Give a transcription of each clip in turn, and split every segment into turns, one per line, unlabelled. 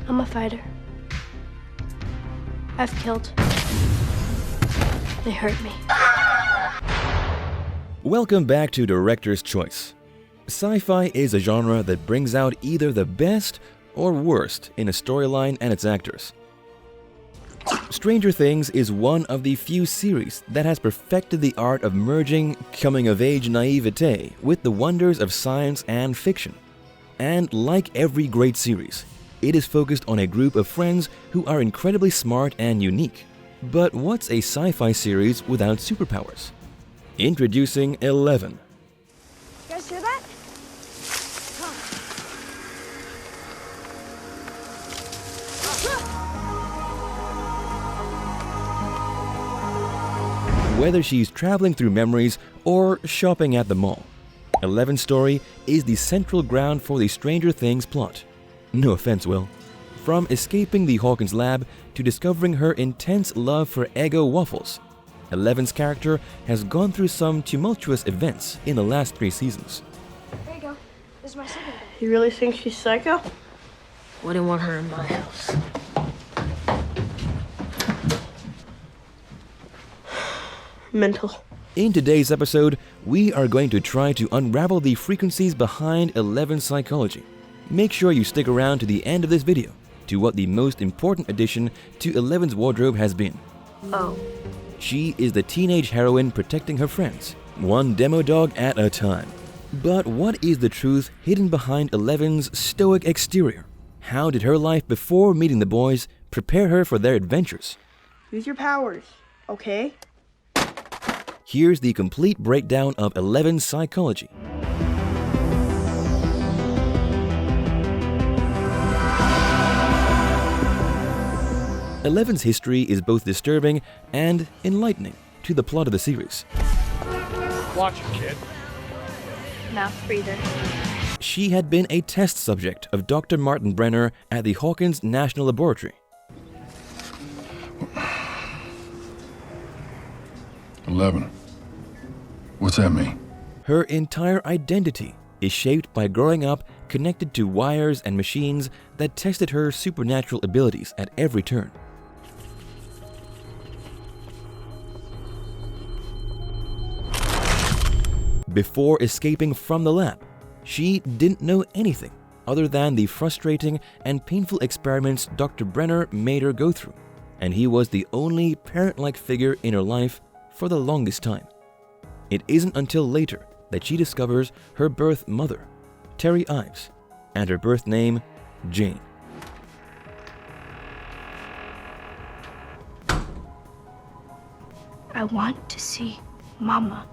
I'm a fighter. I've killed. They hurt me.
Welcome back to Director's Choice. Sci-fi is a genre that brings out either the best or worst in a storyline and its actors. Stranger Things is one of the few series that has perfected the art of merging coming-of-age naivete with the wonders of science and fiction. And like every great series, it is focused on a group of friends who are incredibly smart and unique. But what's a sci-fi series without superpowers? Introducing 11.
You guys hear that?
Whether she's traveling through memories or shopping at the mall, Eleven's story is the central ground for the Stranger Things plot. No offense, Will. From escaping the Hawkins lab to discovering her intense love for Eggo waffles, Eleven's character has gone through some tumultuous events in the last 3 seasons.
There you go. This is my second bed.
You really think she's psycho?
Wouldn't want her in my house.
Mental.
In today's episode, we are going to try to unravel the frequencies behind Eleven's psychology. Make sure you stick around to the end of this video to what the most important addition to Eleven's wardrobe has been.
Oh.
She is the teenage heroine protecting her friends, one demo dog at a time. But what is the truth hidden behind Eleven's stoic exterior? How did her life before meeting the boys prepare her for their adventures?
Use your powers, okay?
Here's the complete breakdown of Eleven's psychology. Eleven's history is both disturbing and enlightening to the plot of the series.
Watch it, kid.
Mouth breather.
She had been a test subject of Dr. Martin Brenner at the Hawkins National Laboratory.
11. What's that mean?
Her entire identity is shaped by growing up connected to wires and machines that tested her supernatural abilities at every turn. Before escaping from the lab, she didn't know anything other than the frustrating and painful experiments Dr. Brenner made her go through, and he was the only parent-like figure in her life for the longest time. It isn't until later that she discovers her birth mother, Terry Ives, and her birth name, Jane.
I want to see Mama.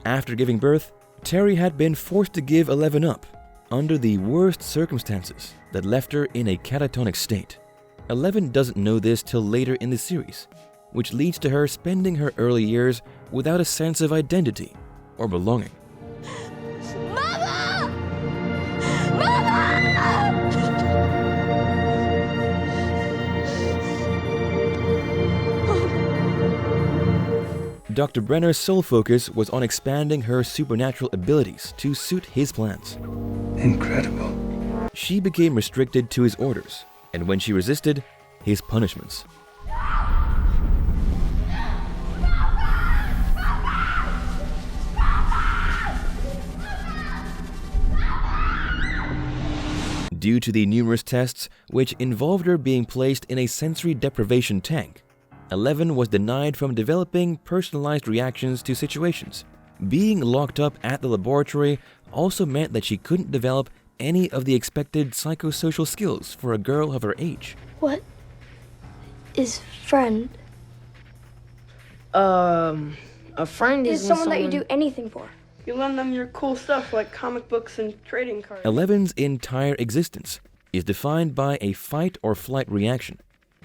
After giving birth, Terry had been forced to give 11 up under the worst circumstances that left her in a catatonic state. 11 doesn't know this till later in the series, which leads to her spending her early years without a sense of identity or belonging.
Mama! Mama!
Dr. Brenner's sole focus was on expanding her supernatural abilities to suit his plans.
Incredible.
She became restricted to his orders, and when she resisted, his punishments. Due to the numerous tests which involved her being placed in a sensory deprivation tank, 11 was denied from developing personalized reactions to situations. Being locked up at the laboratory also meant that she couldn't develop any of the expected psychosocial skills for a girl of her age.
What is friend?
A friend
Is
is
someone that you do anything for.
You lend them your cool stuff like comic books and trading cards.
11's entire existence is defined by a fight or flight reaction,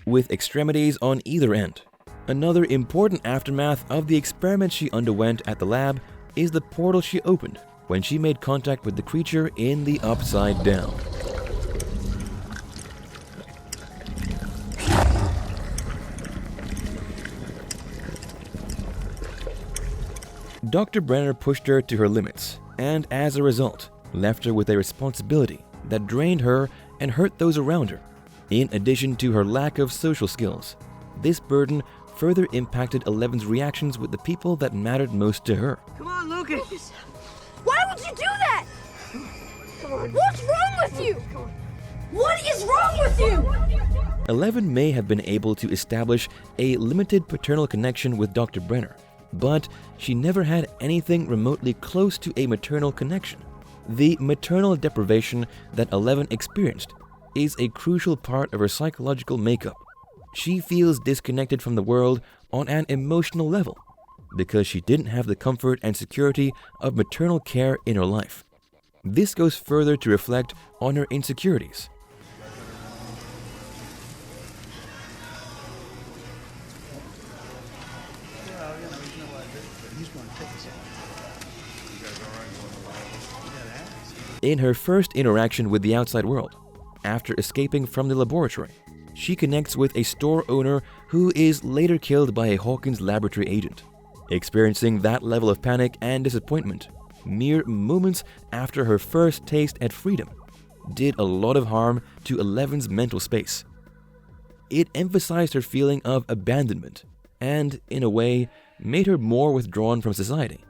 with extremities on either end. Another important aftermath of the experiment she underwent at the lab is the portal she opened when she made contact with the creature in the Upside Down. Dr. Brenner pushed her to her limits, and as a result, left her with a responsibility that drained her and hurt those around her. In addition to her lack of social skills, this burden further impacted Eleven's reactions with the people that mattered most to her.
Come on, Lucas.
Why would you do that? What's wrong with you? What is wrong with you?
11 may have been able to establish a limited paternal connection with Dr. Brenner, but she never had anything remotely close to a maternal connection. The maternal deprivation that 11 experienced is a crucial part of her psychological makeup. She feels disconnected from the world on an emotional level because she didn't have the comfort and security of maternal care in her life. This goes further to reflect on her insecurities. In her first interaction with the outside world, after escaping from the laboratory, she connects with a store owner who is later killed by a Hawkins laboratory agent. Experiencing that level of panic and disappointment, mere moments after her first taste at freedom, did a lot of harm to 11's mental space. It emphasized her feeling of abandonment and, in a way, made her more withdrawn from society.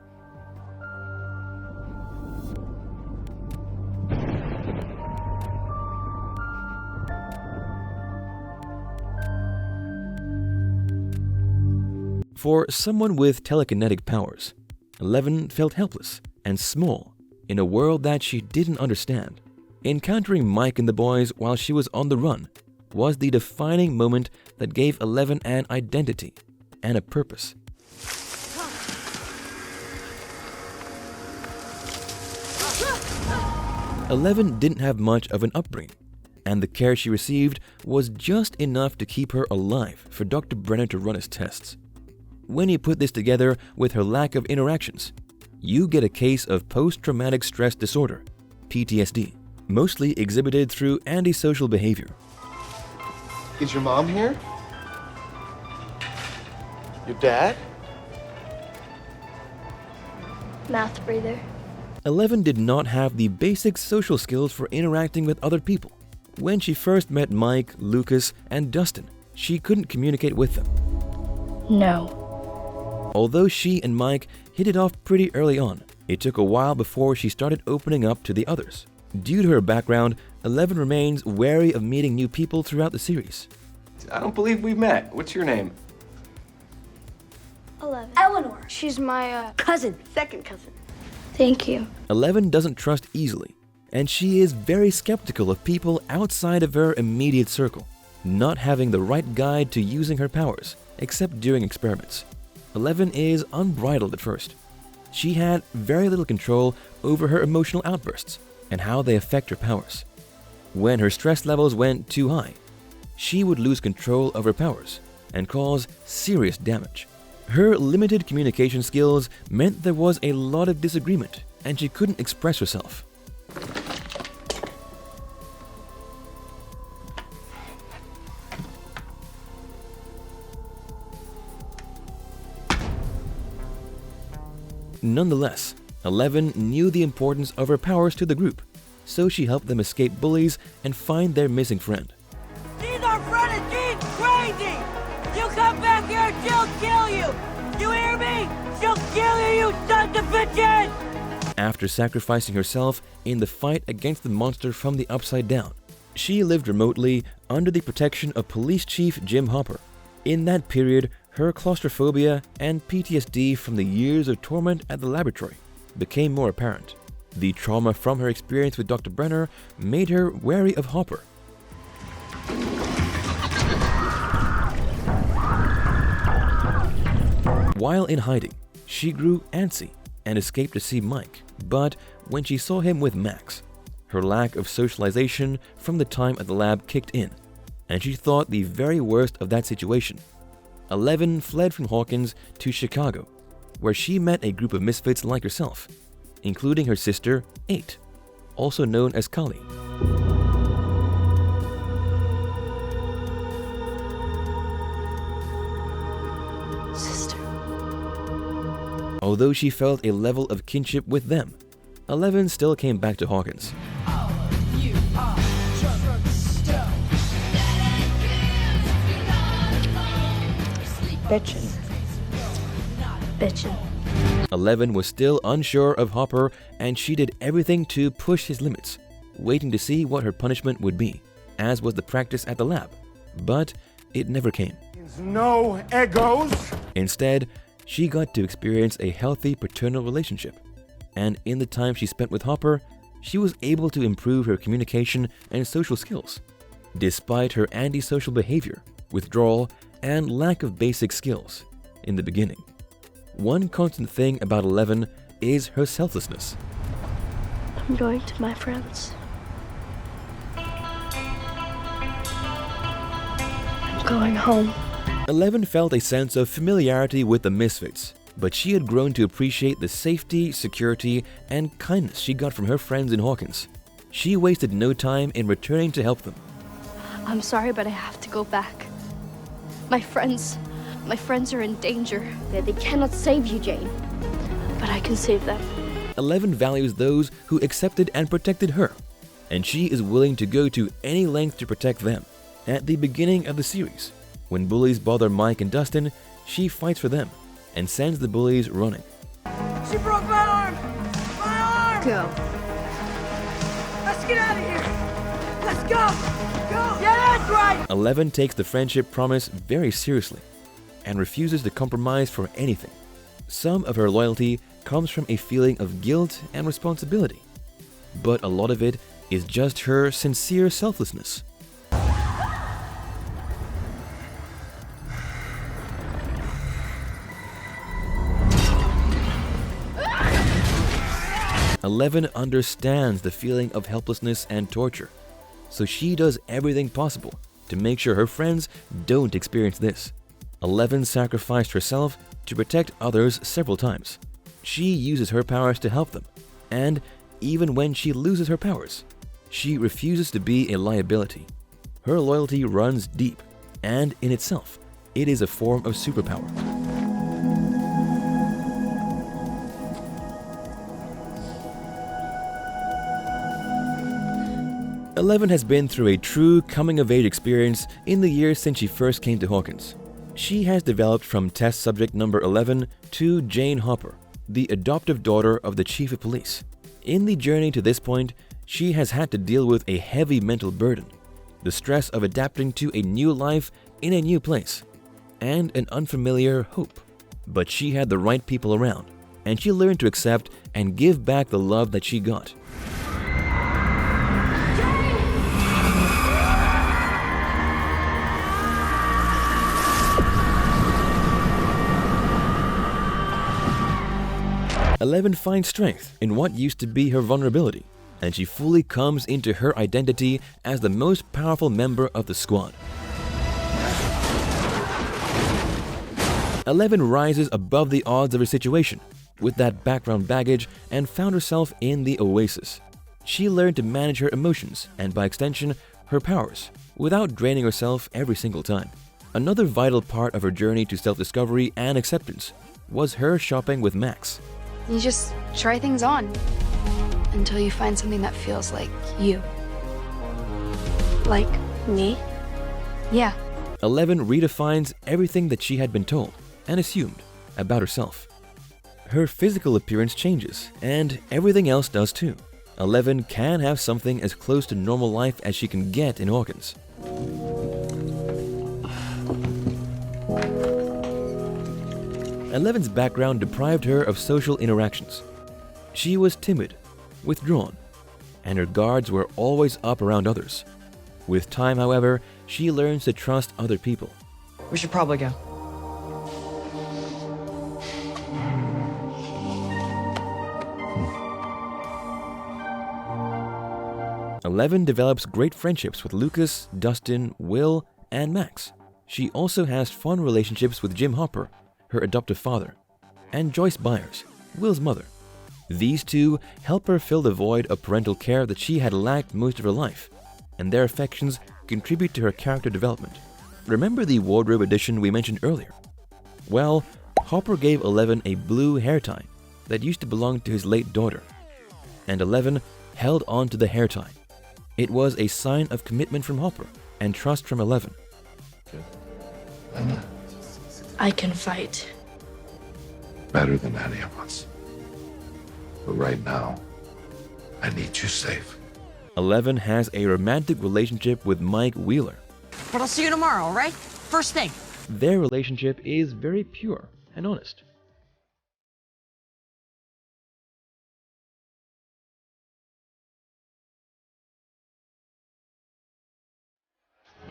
For someone with telekinetic powers, 11 felt helpless and small in a world that she didn't understand. Encountering Mike and the boys while she was on the run was the defining moment that gave 11 an identity and a purpose. Eleven didn't have much of an upbringing, and the care she received was just enough to keep her alive for Dr. Brenner to run his tests. When you put this together with her lack of interactions, you get a case of post-traumatic stress disorder, PTSD, mostly exhibited through antisocial behavior.
Is your mom here? Your dad?
Mouth breather.
11 did not have the basic social skills for interacting with other people. When she first met Mike, Lucas, and Dustin, she couldn't communicate with them.
No.
Although she and Mike hit it off pretty early on, it took a while before she started opening up to the others. Due to her background, 11 remains wary of meeting new people throughout the series.
I don't believe we've met. What's your name?
11.
Eleanor.
She's my,
Cousin.
Second cousin.
Thank you.
11 doesn't trust easily, and she is very skeptical of people outside of her immediate circle, not having the right guide to using her powers, except during experiments. 11 is unbridled at first. She had very little control over her emotional outbursts and how they affect her powers. When her stress levels went too high, she would lose control of her powers and cause serious damage. Her limited communication skills meant there was a lot of disagreement and she couldn't express herself. Nonetheless, 11 knew the importance of her powers to the group, so she helped them escape bullies and find their missing friend.
She's our friend and she's crazy! You come back here, she'll kill you! You hear me? She'll kill you, you sons of bitches!
After sacrificing herself in the fight against the monster from the Upside Down, she lived remotely under the protection of Police Chief Jim Hopper. In that period, her claustrophobia and PTSD from the years of torment at the laboratory became more apparent. The trauma from her experience with Dr. Brenner made her wary of Hopper. While in hiding, she grew antsy and escaped to see Mike, but when she saw him with Max, her lack of socialization from the time at the lab kicked in, and she thought the very worst of that situation. 11 fled from Hawkins to Chicago, where she met a group of misfits like herself, including her sister, 8, also known as Kali.
Sister.
Although she felt a level of kinship with them, 11 still came back to Hawkins.
Bitchin'. Bitchin'.
11 was still unsure of Hopper, and she did everything to push his limits, waiting to see what her punishment would be, as was the practice at the lab. But it never came.
No egos.
Instead, she got to experience a healthy paternal relationship. And in the time she spent with Hopper, she was able to improve her communication and social skills, despite her antisocial behavior, withdrawal, and lack of basic skills in the beginning. One constant thing about 11 is her selflessness.
I'm going to my friends. I'm going home.
11 felt a sense of familiarity with the Misfits, but she had grown to appreciate the safety, security, and kindness she got from her friends in Hawkins. She wasted no time in returning to help them.
I'm sorry, but I have to go back. My friends are in danger.
They cannot save you, Jane.
But I can save them.
11 values those who accepted and protected her, and she is willing to go to any length to protect them. At the beginning of the series, when bullies bother Mike and Dustin, she fights for them and sends the bullies running.
She broke my arm! My arm!
Go.
Let's get out of here! Let's go! Go! Yeah, that's right!
11 takes the friendship promise very seriously and refuses to compromise for anything. Some of her loyalty comes from a feeling of guilt and responsibility, but a lot of it is just her sincere selflessness. Eleven understands the feeling of helplessness and torture, so she does everything possible to make sure her friends don't experience this. 11 sacrificed herself to protect others several times. She uses her powers to help them, and even when she loses her powers, she refuses to be a liability. Her loyalty runs deep, and in itself, it is a form of superpower. Eleven has been through a true coming-of-age experience in the years since she first came to Hawkins. She has developed from test subject number 11 to Jane Hopper, the adoptive daughter of the chief of police. In the journey to this point, she has had to deal with a heavy mental burden, the stress of adapting to a new life in a new place, and an unfamiliar hope. But she had the right people around, and she learned to accept and give back the love that she got. Eleven finds strength in what used to be her vulnerability, and she fully comes into her identity as the most powerful member of the squad. 11 rises above the odds of her situation with that background baggage and found herself in the Oasis. She learned to manage her emotions and, by extension, her powers without draining herself every single time. Another vital part of her journey to self-discovery and acceptance was her shopping with Max.
You just try things on until you find something that feels like you.
Like me?
Yeah.
11 redefines everything that she had been told and assumed about herself. Her physical appearance changes, and everything else does too. 11 can have something as close to normal life as she can get in Hawkins. Eleven's background deprived her of social interactions. She was timid, withdrawn, and her guards were always up around others. With time, however, she learns to trust other people.
We should probably go.
Eleven develops great friendships with Lucas, Dustin, Will, and Max. She also has fun relationships with Jim Hopper, her adoptive father, and Joyce Byers, Will's mother. These two help her fill the void of parental care that she had lacked most of her life, and their affections contribute to her character development. Remember the wardrobe addition we mentioned earlier? Well, Hopper gave 11 a blue hair tie that used to belong to his late daughter, and 11 held on to the hair tie. It was a sign of commitment from Hopper and trust from 11.
I can fight.
Better than any of us. But right now, I need you safe.
11 has a romantic relationship with Mike Wheeler.
But I'll see you tomorrow, all right? First thing.
Their relationship is very pure and honest.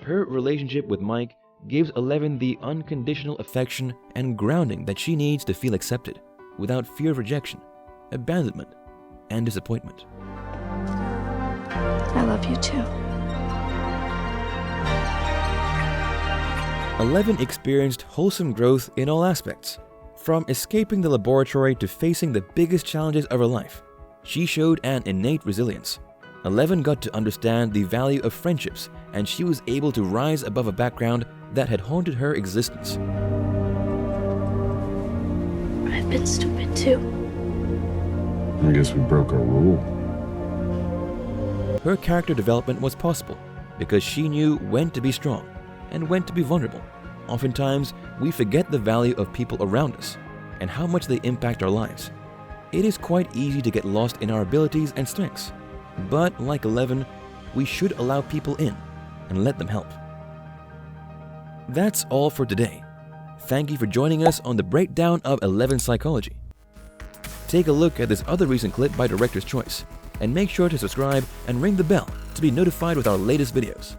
Her relationship with Mike gives 11 the unconditional affection and grounding that she needs to feel accepted, without fear of rejection, abandonment, and disappointment.
I love you too.
11 experienced wholesome growth in all aspects. From escaping the laboratory to facing the biggest challenges of her life, she showed an innate resilience. 11 got to understand the value of friendships, and she was able to rise above a background that had haunted her existence.
I've been stupid too.
I guess we broke our rule.
Her character development was possible because she knew when to be strong and when to be vulnerable. Oftentimes, we forget the value of people around us and how much they impact our lives. It is quite easy to get lost in our abilities and strengths. But like 11, we should allow people in and let them help. That's all for today. Thank you for joining us on the breakdown of 11 Psychology. Take a look at this other recent clip by Director's Choice, and make sure to subscribe and ring the bell to be notified with our latest videos.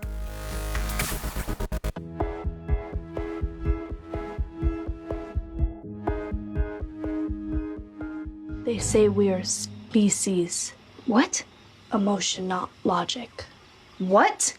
They say we're species.
What?
Emotion, not logic.
What?